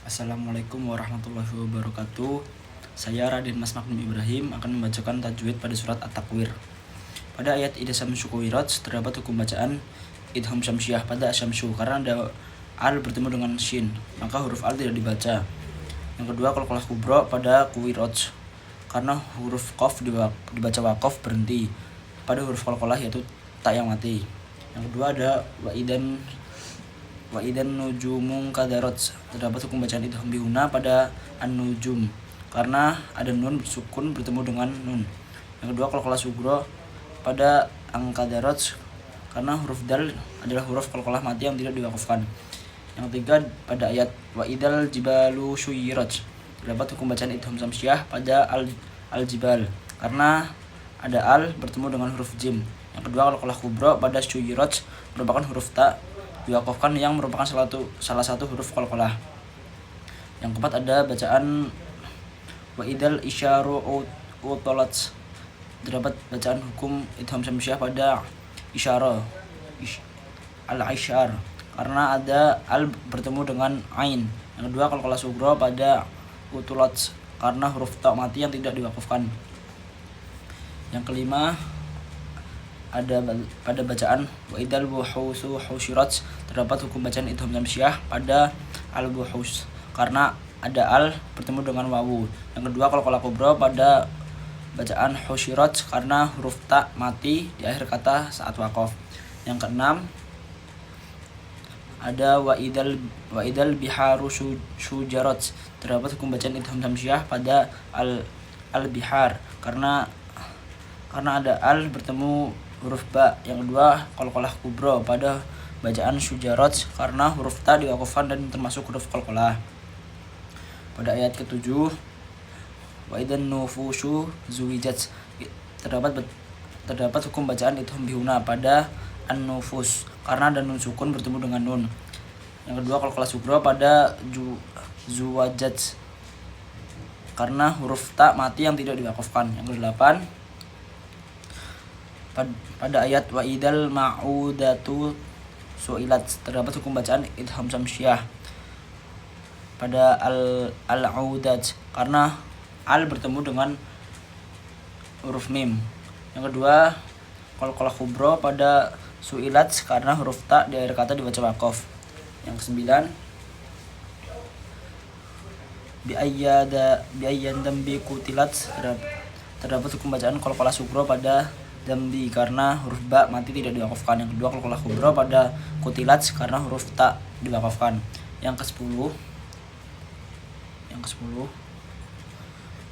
Assalamualaikum warahmatullahi wabarakatuh. Saya Raden Mas Magnum Ibrahim akan membacakan tajwid pada surat At-Takwir. Pada ayat Idza syamsu kuwirat terdapat hukum bacaan idgham syamsiah pada asyamsu karena ada al bertemu dengan shin, maka huruf al tidak dibaca. Yang kedua, qalqalah kubra pada kuwirat karena huruf qaf dibaca waqaf berhenti pada huruf qalqalah yaitu tak yang mati. Yang kedua ada wa idan nujumun kadarat terdapat hukum bacaan idgham bihuna pada an-nujum karena ada nun sukun bertemu dengan nun. Yang kedua, qalqalah sugra pada angkadarat karena huruf dal adalah huruf qalqalah mati yang tidak diwakafkan. Yang ketiga, pada ayat wa idal jibalu suyirat terdapat hukum bacaan idgham samsiah pada al-jibal karena ada al bertemu dengan huruf jim. Yang kedua, qalqalah kubra pada suyirat merupakan huruf ta diwakafkan yang merupakan salah satu huruf qalqalah. Yang keempat, ada bacaan wa idal isyaru utolat terdapat bacaan hukum idgham samsiah pada isyara al-isyar karena ada al bertemu dengan ain. Yang kedua, qalqalah sugra pada utulat karena huruf ta mati yang tidak diwakafkan. Yang kelima, ada pada bacaan wa idal buhusu husyirat terdapat hukum bacaan idgham samsiah pada al-buhus karena ada al bertemu dengan wawu. Yang kedua, qalqalah kubra pada bacaan husyirat karena huruf ta mati di akhir kata saat waqaf. Yang keenam, ada wa idal biharu sujarat terdapat hukum bacaan idgham samsiah pada al-bihar karena ada al bertemu huruf ba. Yang kedua, qalqalah kubra pada bacaan sujarat karena huruf ta diwakafkan dan termasuk huruf qalqalah. Pada ayat ke-7, wa idan nufusu zuwijat terdapat hukum bacaan idgham bihuna pada an-nufus karena ada nun sukun bertemu dengan nun. Yang kedua, qalqalah sugra pada zuwajat karena huruf ta mati yang tidak diwakafkan. Yang kedelapan, pada ayat wa idal ma'udatu su'ilat terdapat hukum bacaan idgham samsiah pada al-audat karena al bertemu dengan huruf mim. Yang kedua, qalqalah kubra pada su'ilat karena huruf ta di akhir kata dibaca waqaf. Yang kesembilan, bi ayyan dambi kutilat terdapat hukum bacaan qalqalah sugra pada dambi karena huruf ba mati tidak diwakafkan. Yang kedua, qalqalah kubra pada kutilat karena huruf ta diwakafkan. Yang ke-10,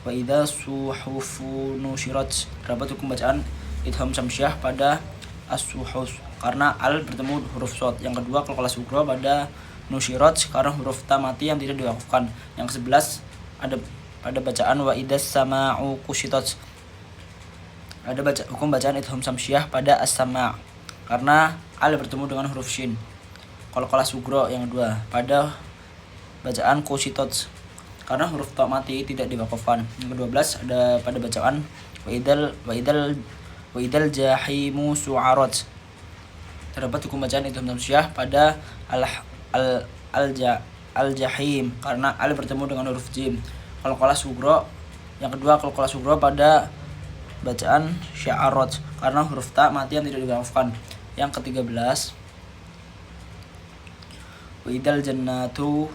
wa idza suhufu nusyirat terdapat hukum bacaan idgham samsiah pada as-suhuf karena al bertemu huruf shad. Yang kedua, qalqalah sugra pada nusyirat karena huruf ta mati yang tidak diwakafkan. Yang ke-11, ada pada bacaan wa idas sama'u kusyitat ada hukum bacaan idgham samsiah pada as-sama' karena al bertemu dengan huruf shin. Qalqalah sugra yang kedua pada bacaan kusyitat karena huruf ta mati tidak diwakafkan. Yang ke-12, ada pada bacaan wa idal jahimu su'arat terdapat hukum bacaan idgham samsiah pada al-jahim karena al bertemu dengan huruf jim. Qalqalah sugra yang kedua, qalqalah sugra pada bacaan sya'arat karena huruf ta mati yang tidak diwakafkan. Yang ke-13, wa idal jannatu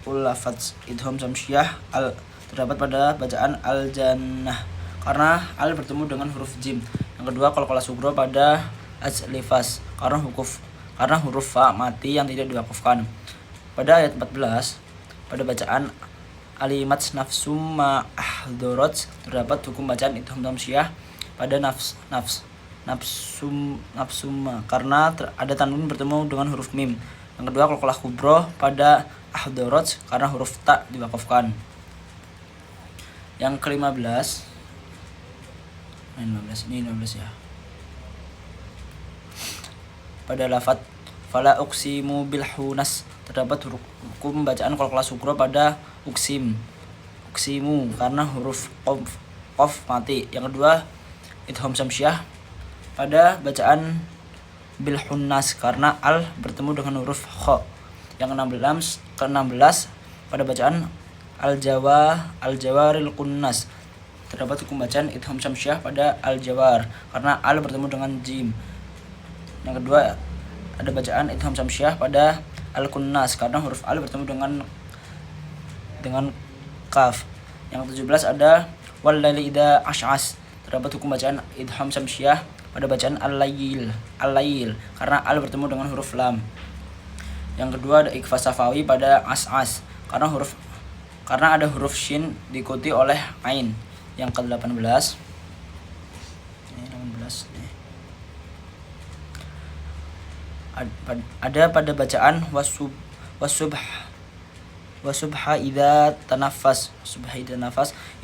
ulafat idgham samsiah al terdapat pada bacaan al-jannah karena al bertemu dengan huruf jim. Yang kedua, qalqalah sugra pada azlifas karena huruf fa mati yang tidak diwakafkan. Pada ayat 14, pada bacaan alimat nafsum ma ahdarat terdapat hukum bacaan idgham samsiah pada nafsum karena ada tanwin bertemu dengan huruf mim. Yang kedua, qalqalah kubra pada ahdarat karena huruf ta diwakafkan. Yang ke-15, ini 15 ya. Pada lafaz fala uqsimu bil hunas terdapat hukum bacaan qalqalah sugra pada uqsimu karena huruf qaf mati. Yang kedua, idgham samsiah pada bacaan bil hunnas karena al bertemu dengan huruf kha Yang ke-16 pada bacaan al-jawaril kunnas terdapat hukum bacaan idgham syamsiah pada al-jawar karena al bertemu dengan jim. Yang kedua ada bacaan idgham syamsiah pada al-kunnas karena huruf al bertemu dengan kaf. Yang ke-17 ada wal laili idza ash'as terdapat hukum bacaan idgham syamsiah pada bacaan al-lail karena al bertemu dengan huruf lam. Yang kedua ada ikhfa safawi pada as-as karena ada huruf shin diikuti oleh ain. Yang ke-18 ada pada bacaan wasubha idza tanaffas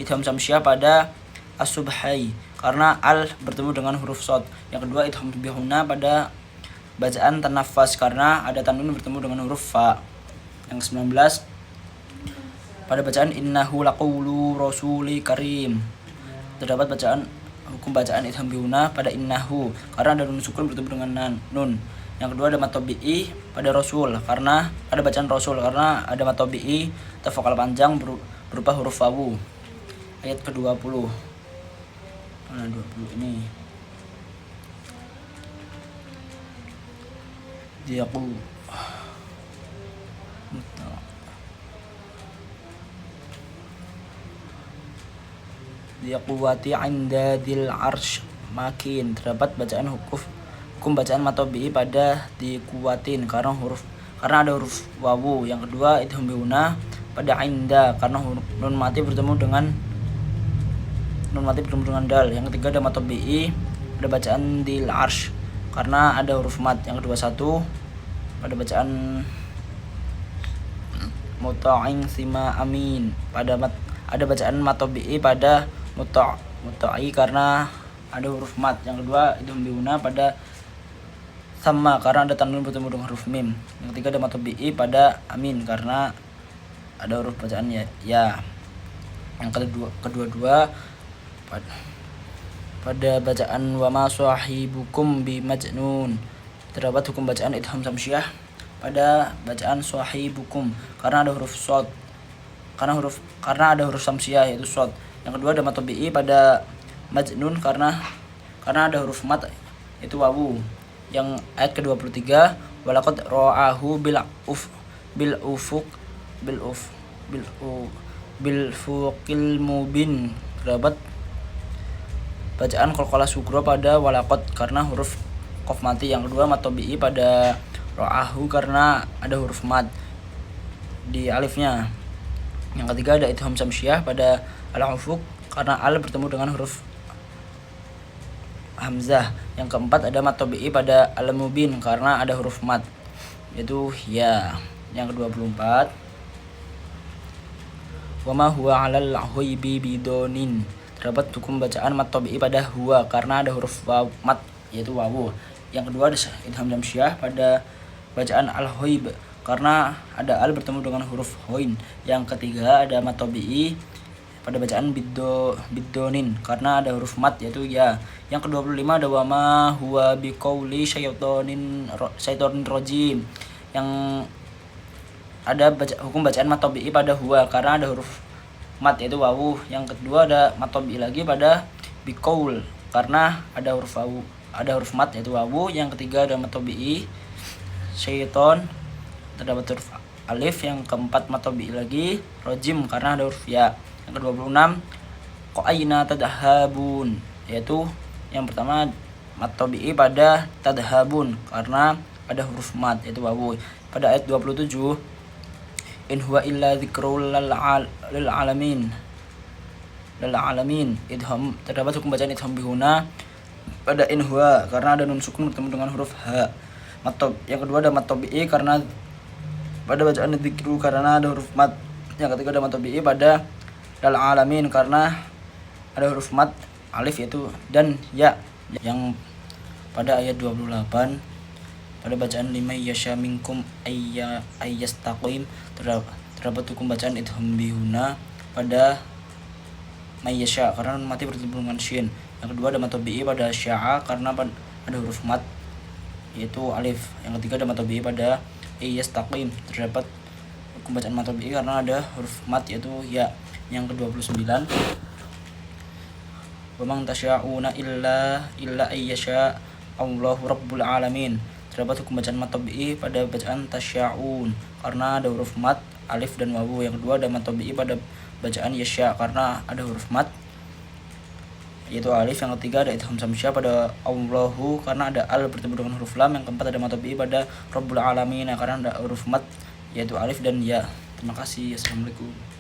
idgham syamsiah pada as-subhai karena al bertemu dengan huruf shad. Yang kedua idgham bihuna pada bacaan tanaffas karena ada tanwin bertemu dengan huruf fa. Yang ke-19 pada bacaan innahu laqawlu rasuli karim terdapat hukum bacaan idgham bihuna pada innahu karena ada nun sukun bertemu dengan nun. Yang kedua ada mad tabi'i pada rasul karena ada bacaan rasul karena ada mad tabi'i vokal panjang berupa huruf wawu. Ayat ke-20 mana 20 ini diyaquwati inda dil arsh makin terdapat bacaan hukum bacaan matobi pada dikuatin karena ada huruf wawu. Yang kedua idgham bihuna pada inda karena nun mati bertemu dengan dal. Yang ketiga ada matobi pada bacaan dil arsh karena ada huruf mat. Yang kedua pada bacaan muta'in sima amin ada bacaan matobi pada muta'i karena ada huruf mat. Yang kedua idgham bihuna pada sama karena ada tanwin bertemu dengan huruf mim. Yang ketiga ada matobi pada amin karena ada huruf bacaan ya. Yang kedua pada bacaan wa ma sahibukum bi majnun terdapat hukum bacaan idgham syamsiah pada bacaan sahibukum karena ada huruf shad karena ada huruf syamsiah yaitu shad. Yang kedua ada matobi pada majnun karena ada huruf mat yaitu wawu. Yang ayat ke-23 walaqad ra'ahu bil fuqil mubin terdapat bacaan qalqalah sugro pada walaqad karena huruf qaf mati. Yang kedua matobi pada ra'ahu karena ada huruf mad di alifnya. Yang ketiga ada idgham syamsiah pada al-ufuq karena al bertemu dengan huruf hamzah. Yang keempat ada matobi pada al-mubin karena ada huruf mad yaitu ya. Yang ke-24 wa ma huwa 'alal ghaibi bidonin terdapat hukum bacaan matobi pada huwa karena ada huruf mat yaitu wawu. Yang kedua ada idgham syamsiah pada bacaan al-ghaib karena ada al bertemu dengan huruf hoin. Yang ketiga ada matobi pada bacaan bidonin karena ada huruf mat yaitu ya. Yang ke-25 ada wa ma huwa biqauli syaitonin rajim yang ada hukum bacaan matobi pada huwa karena ada huruf mat yaitu wawu. Yang kedua ada matobi lagi pada biqaul karena ada huruf mat yaitu wawu. Yang ketiga ada matobi syaiton terdapat huruf alif. Yang keempat matobi lagi rajim karena ada huruf ya. Yang ke-26 qaina tadhabun yaitu yang pertama matobi pada tadhabun karena ada huruf mat yaitu wawu. Pada ayat 27 in huwa illa dzikrul lil alamin idgham terdapat hukum bacaan idgham bihuna pada in huwa karena ada nun sukun bertemu dengan huruf ha. Yang kedua ada matobi karena pada bacaan dzikru karena ada huruf mat. Yang ketiga ada matobi pada lil alamin karena ada huruf mat alif yaitu dan ya. Yang pada ayat 28 pada bacaan lima yasha minkum ayyastaqim terdapat hukum bacaan idgham bihuna pada mayyasha karena mati bertemu dengan shin. Yang kedua ada matobi pada sya'a karena ada huruf mat yaitu alif. Yang ketiga ada matobi pada yastaqim. Terdapat hukum bacaan mad tabi'i karena ada huruf mat yaitu ya. Yang ke-29, wa man tasya'una illa ayyasha Allahu rabbul alamin. Terdapat hukum bacaan mad tabi'i pada bacaan tasya'un karena ada huruf mat alif dan wawu. Yang kedua, ada mad tabi'i pada bacaan yasha karena ada huruf mat yaitu alif. Yang ketiga, ada idgham samsya pada Allahu karena ada al bertemu dengan huruf lam. Yang keempat, ada mad tabi'i pada rabbul alamin karena ada huruf mat yaitu alif dan ya. Terima kasih. Assalamualaikum.